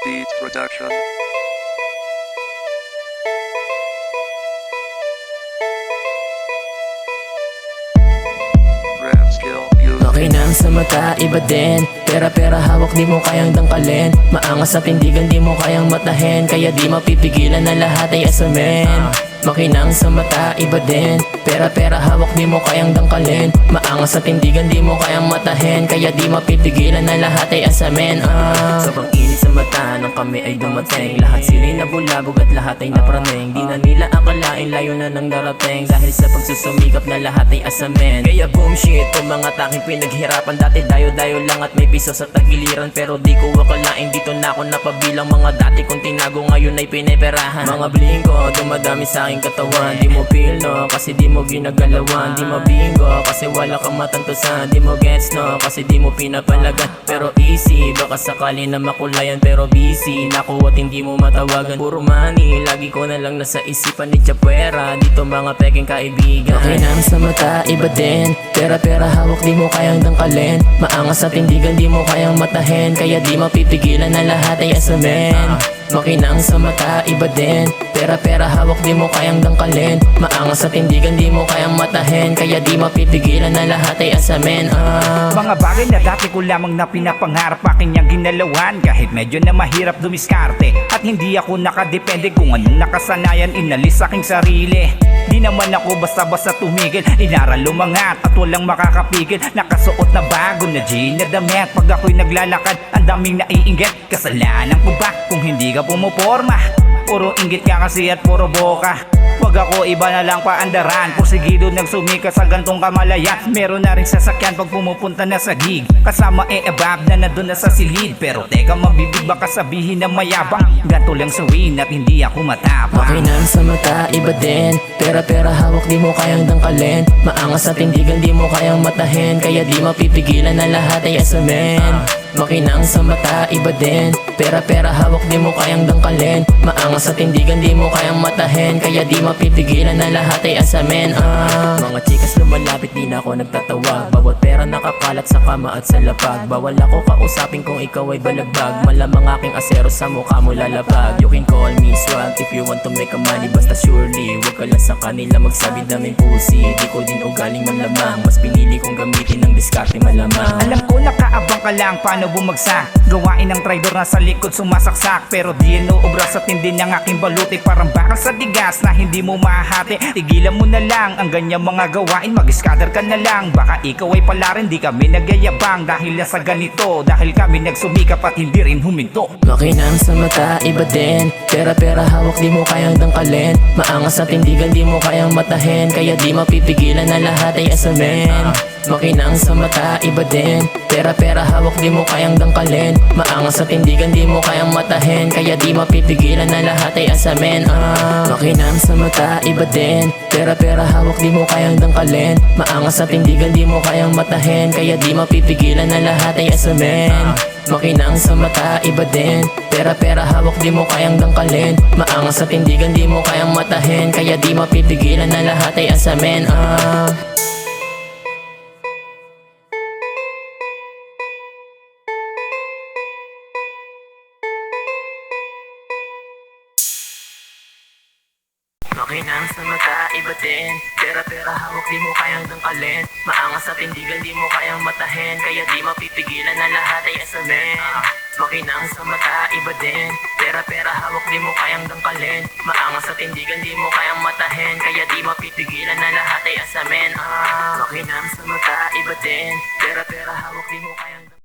Beat Production. Rap skill music. Makinang sa mata, iba din. Pera-pera hawak, di mo kayang dangkalin. Maangas sa tindigan, di mo kayang matahin. Kaya di mapipigilan na lahat ay asamin. Makinang sa mata, iba din. Pera-pera hawak, di mo kayang dangkalin. Maangas sa tindigan, di mo kayang matahin. Kaya di mapipigilan na lahat ay asamin. Sobrang init sa mata nang kami ay dumating. Lahat sila'y nabulabog at lahat ay napraning. Di na nila akalain, layo na nang darating. Dahil sa pagsusumikap na lahat ay asamin. Kaya boom shit, kung mga taking pinaghirapan. Dati dayo-dayo lang at may piso sa tagiliran. Pero di ko akalain, dito na ako napabilang. Mga dati kong tinago ngayon ay pineperahan. Mga bling ko, dumadami sa aking katawan. Di mo feel no, kasi di mo ginagalawan. Di mo bingo, kasi wala kang matantusan. Di mo gets no, kasi di mo pinapalagan. Pero easy, baka sakali na makulayan. Pero busy, naku at hindi mo matawagan. Puro money, lagi ko na lang nasa isipan ni Chapwera. Dito mga peking kaibigan. Makinang sa mata, iba din. Pera-pera hawak, di mo kayang dangkalin. Maangas sa tindigan, di mo kayang matahin. Kaya di mapipigilan na lahat ay asamin. Makinang sa mata, iba din. Pera-pera hawak, di mo kayang dangkalin. Maangas sa tindigan, di mo kayang matahin. Kaya di mapipigilan na lahat ay asamin. Mga bagay na dati ko lamang na pinapangarap aking niyang ginalawan. Kahit medyo na mahirap dumiskarte at hindi ako nakadepende kung anong nakasanayan inalis aking sarili. Di naman ako basta-basta tumigil, inaral lumangat at walang makakapigil. Nakasuot na bago na jean na damit. Pag ako'y naglalakad, ang daming naiinggit. Kasalanan ko ba kung hindi ka pumuporma? Puro inggit ka kasi at puro boka. Wag ako, iba na lang paandaran. Porsigido nagsumika sa gantong kamalayan. Meron na rin sasakyan pag pumupunta na sa gig. Kasama above na nandun na sa silid. Pero teka, mabibig baka sabihin na mayabang. Ganto lang suwin at hindi ako matapang. Makinang sa mata, iba din. Pera-pera hawak, di mo kayang dangkalin. Maangas sa tindigan, di mo kayang matahin. Kaya di mapipigilan na lahat ay asamin. Makinang sa mata, iba din. Pera-pera hawak, di mo kayang dangkalin. Maangas sa tindigan, di mo kayang matahin. Kaya di mapipigilan na lahat ay asamin. Mga chikas lumalapit, di na ako nagtatawag. Bawat pera nakakalat sa kama at sa lapag. Bawal ako kausapin kung ikaw ay balagbag. Malamang aking asero sa mukha mo lalapag. You can call me swag if you want to make a money. Basta surely, wag ka lang sa kanila magsabi daming pusi. Di ko din ugaling malamang. Mas pinili kong gamitin ng diskarte malamang. Alam ko nakaabang ka lang paano bumagsak. Gawain ng traidor na sa likod sumasaksak. Pero di inuubra sa tindi ng aking baluti. Parang bakal sa digas na hindi mo mahati. Tigilan mo na lang ang ganyang mga gawain. Mag-scatter ka na lang. Baka ikaw ay pala rin di kami nagyayabang. Dahil na sa ganito, dahil kami nagsumikap at hindi rin huminto. Makinang sa mata, iba din. Pera-pera hawak, di mo kayang dangkalin. Maangas sa tindigan, di mo kayang matahin. Kaya di mapipigilan na lahat ay asamin. Makinang sa mata, iba din. Pera-pera hawak, di mo kayang dangkalin. Maangas sa tindigan, di mo kayang matahin. Kaya di mapipigilan na lahat ay asamin. Makinang sa mata, iba din. Pera-pera hawak, di mo kayang dangkalin. Maangas sa tindigan, di mo kayang matahin. Kaya di mapipigilan na lahat ay asamin. Makinang sa mata, iba din. Pera-pera hawak, di mo kayang dangkalin. Maangas sa tindigan, di mo kayang matahin. Kaya di mapipigilan na lahat ay asamin. Makinang sa mata, iba din. Pera-pera hawak, di mo kayang dangkalin. Maangas sa tindigan, di mo kayang matahin. Kaya di mapipigilan na lahat ay asamin. Makinang sa mata, iba din. Pera-pera hawak, di mo kayang dangkalin. Maangas sa tindigan, di mo kayang matahin. Kaya di mapipigilan na lahat ay asamin. Makinang sa mata, iba din. Pera-pera hawak, di mo kayang